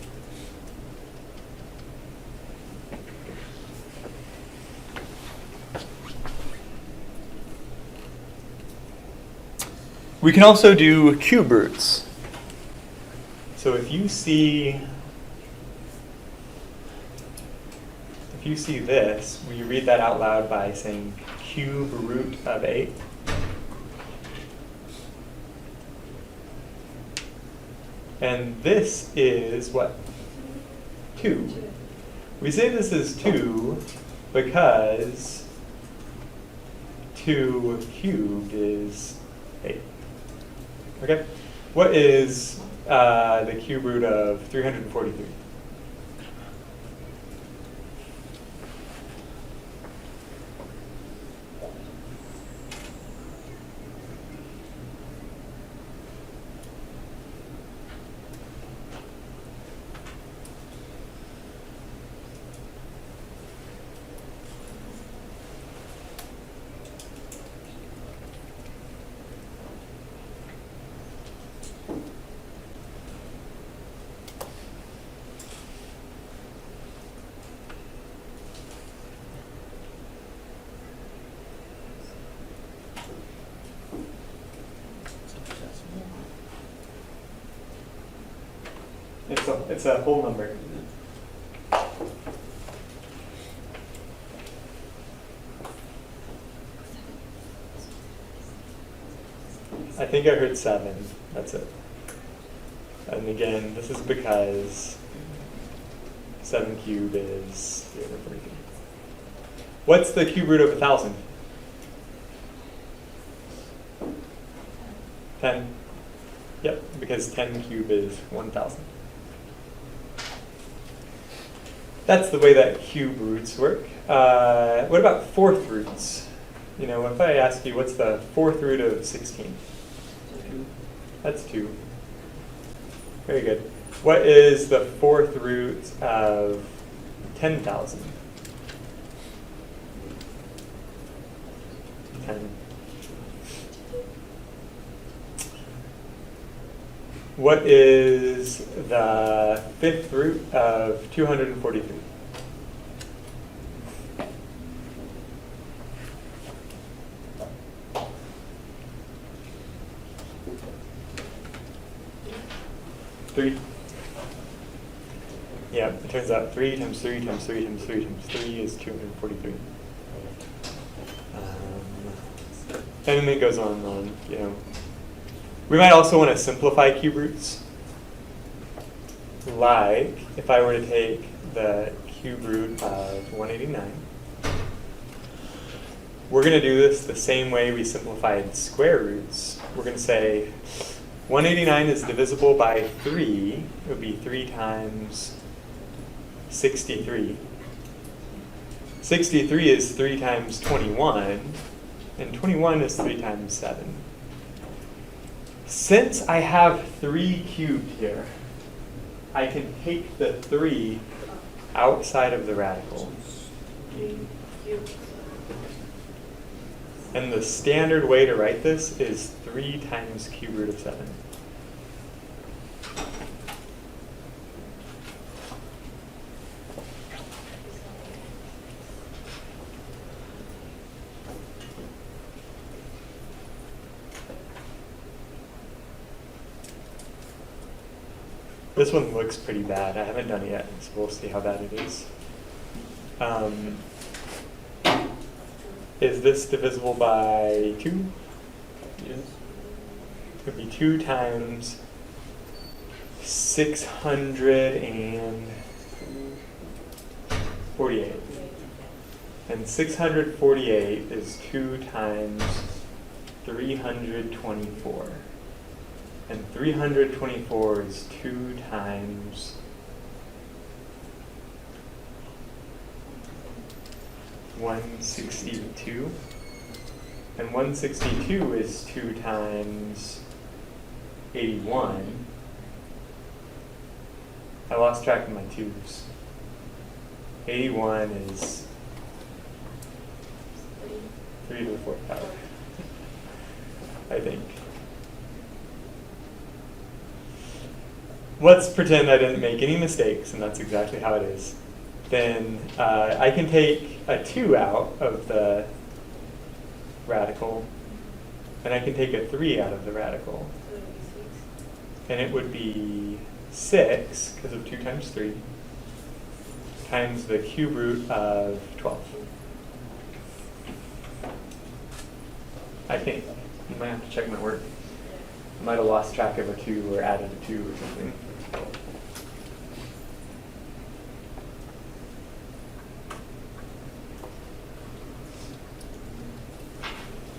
We can also do cube roots. So if you see this, will you read that out loud by saying cube root of 8? And this is what? 2. We say this is 2 because 2 cubed is 8. Okay? What is the cube root of 343? It's a whole number. I think I heard 7. That's it. And again, this is because 7 cubed is 343. What's the cube root of 1,000? 10. Yep, because 10 cubed is 1,000. That's the way that cube roots work. What about fourth roots? You know, if I ask you, what's the fourth root of 16? 2. That's 2. Very good. What is the fourth root of 10,000? 10. What is the fifth root of 243? Three. Yeah, it turns out 3 times 3 times 3 times 3 times 3 is 243. And then it goes on and on, you know. We might also want to simplify cube roots. Like if I were to take the cube root of 189. We're going to do this the same way we simplified square roots. We're going to say 189 is divisible by 3. It would be 3 times 63. 63 is 3 times 21. And 21 is 3 times 7. Since I have 3 cubed here, I can take the 3 outside of the radical. 3 cubed. And the standard way to write this is 3 times cube root of 7. This one looks pretty bad. I haven't done it yet, so we'll see how bad it is. Is this divisible by 2? Yes. It would be 2 times 648. And 648 is 2 times 324. And 324 is 2 times 162. And 162 is 2 times 81. I lost track of my 2's. 81 is 3 to the 4th power, I think. Let's pretend I didn't make any mistakes, and that's exactly how it is. Then I can take a 2 out of the radical, and I can take a 3 out of the radical. And it would be 6, because of 2 times 3, times the cube root of 12. I think. You might have to check my work. I might have lost track of a 2 or added a 2 or something.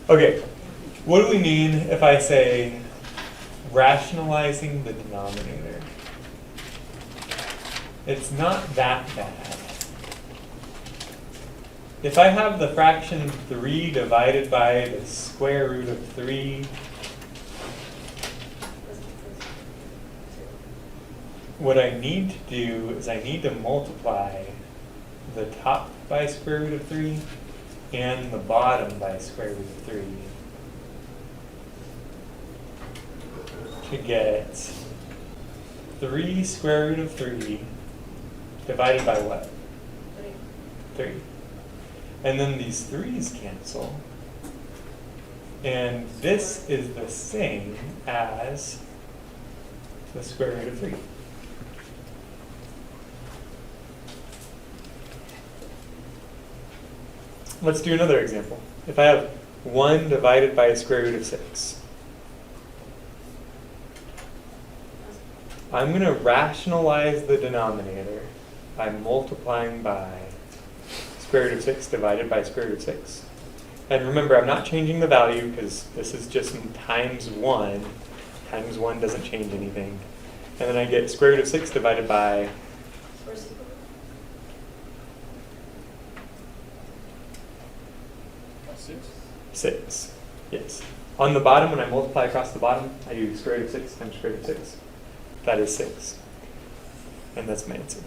Okay, what do we mean if I say rationalizing the denominator? It's not that bad. If I have the fraction 3 divided by the square root of 3, what I need to do is I need to multiply the top by square root of 3 and the bottom by square root of 3 to get 3 square root of 3 divided by what? 3. And then these 3's cancel. And this is the same as the square root of 3. Let's do another example. If I have 1 divided by a square root of 6, I'm going to rationalize the denominator by multiplying by square root of 6 divided by square root of 6. And remember, I'm not changing the value because this is just times 1. Times 1 doesn't change anything. And then I get square root of 6 divided by 6. Yes. On the bottom, when I multiply across the bottom, I do square root of 6 times square root of 6. That is 6. And that's my answer.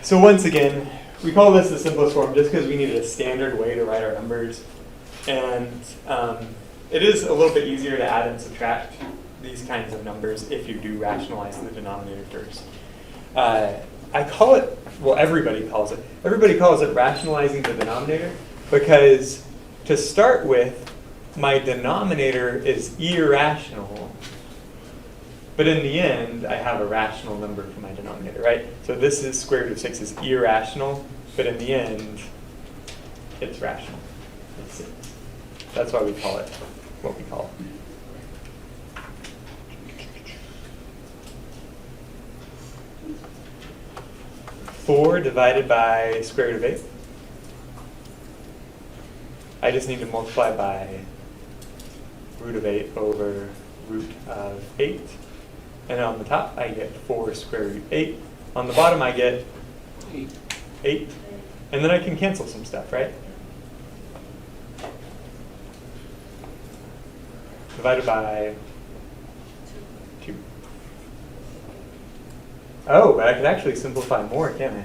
So once again, we call this the simplest form just because we needed a standard way to write our numbers. And it is a little bit easier to add and subtract these kinds of numbers if you do rationalize the denominator first. I call it, well, everybody calls it rationalizing the denominator because to start with, my denominator is irrational. But in the end, I have a rational number for my denominator, right? So this is square root of 6 is irrational, but in the end, it's rational. It's 6. That's why we call it what we call it. 4 divided by square root of 8. I just need to multiply by root of 8 over root of 8. And on the top, I get 4 square root 8. On the bottom, I get 8. And then I can cancel some stuff, right? Divided by 2. Oh, but I could actually simplify more, can't I?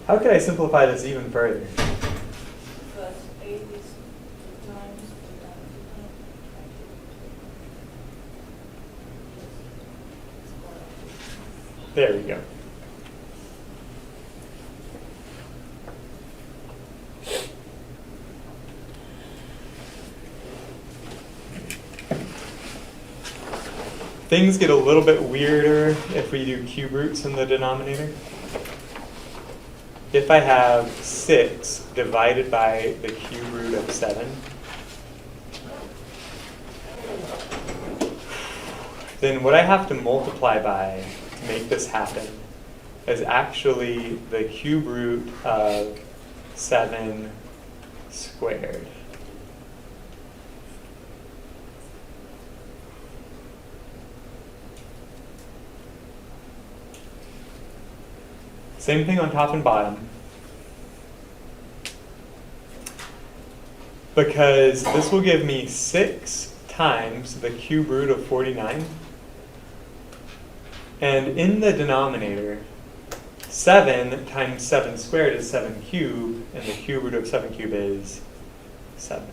How could I simplify this even further? Because 8 is 2 times 2 times 2 times. There we go. Things get a little bit weirder if we do cube roots in the denominator. If I have 6 divided by the cube root of 7, then what I have to multiply by to make this happen is actually the cube root of 7 squared. Same thing on top and bottom. Because this will give me 6 times the cube root of 49. And in the denominator, 7 times 7 squared is 7 cubed, and the cube root of 7 cubed is 7.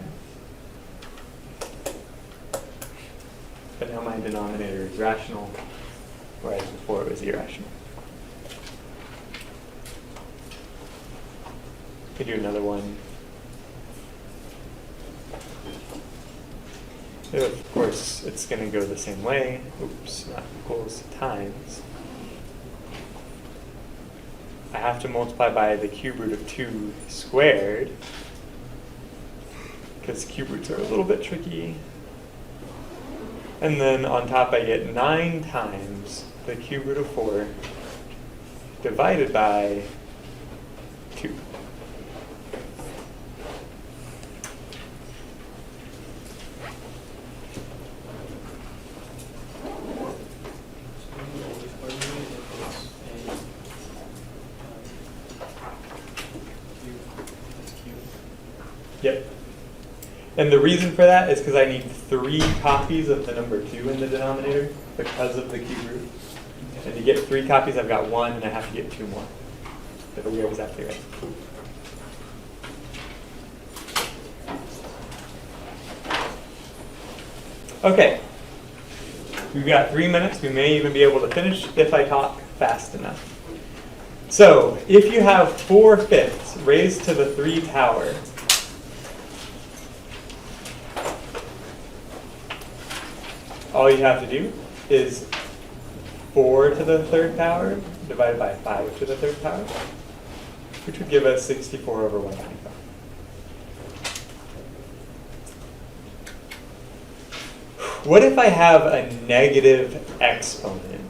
But now my denominator is rational, whereas before it was irrational. Could do another one. Of course, it's going to go the same way. Oops, not equals times. I have to multiply by the cube root of 2 squared, because cube roots are a little bit tricky. And then on top I get 9 times the cube root of 4 divided by 2. Yep. And the reason for that is because I need 3 copies of the number 2 in the denominator because of the cube root. And to get 3 copies, I've got 1, and I have to get 2 more. But we are exactly right. Okay. We've got 3 minutes. We may even be able to finish if I talk fast enough. So, if you have 4/5 raised to the 3 power, all you have to do is 4 to the 3rd power divided by 5 to the 3rd power, which would give us 64 over 125. What if I have a negative exponent?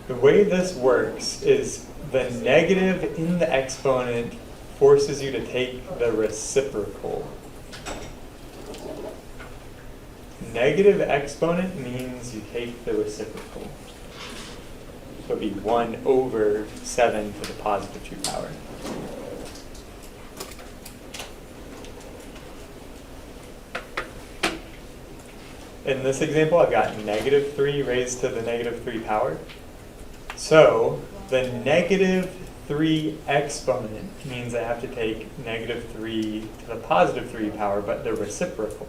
The way this works is the negative in the exponent forces you to take the reciprocal. Negative exponent means you take the reciprocal. So it would be 1 over 7 to the positive 2 power. In this example, I've got negative 3 raised to the negative 3 power. So the negative 3 exponent means I have to take negative 3 to the positive 3 power, but the reciprocal.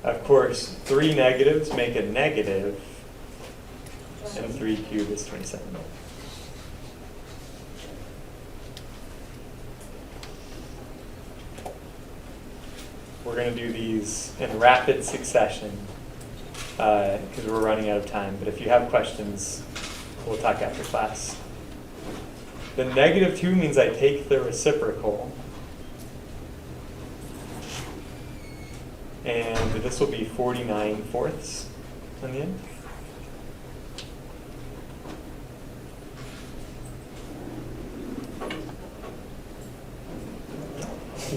Of course, 3 negatives make a negative, and 3 cubed is 27. We're going to do these in rapid succession because we're running out of time. But if you have questions, we'll talk after class. The negative 2 means I take the reciprocal. And this will be 49/4 on the end.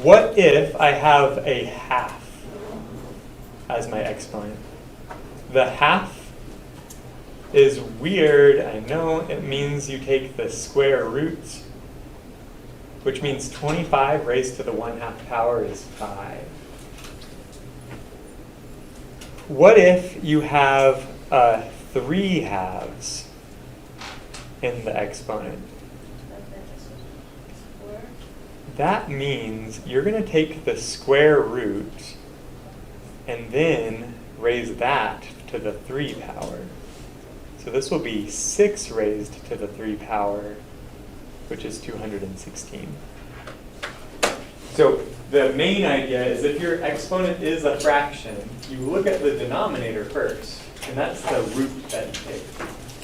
What if I have a half as my exponent? The half is weird, I know. It means you take the square root, which means 25 raised to the 1/2 power is 5. what if you have 3 halves in the exponent? And then it's a square. That means you're going to take the square root and then raise that to the 3 power. So this will be 6 raised to the 3 power, which is 216. So the main idea is if your exponent is a fraction, you look at the denominator first, and that's the root that you take.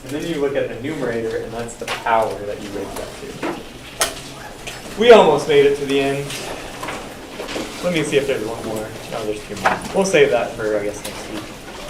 And then you look at the numerator, and that's the power that you raise that to. We almost made it to the end. Let me see if there's one more. No, there's 2 more. We'll save that for, I guess, next week.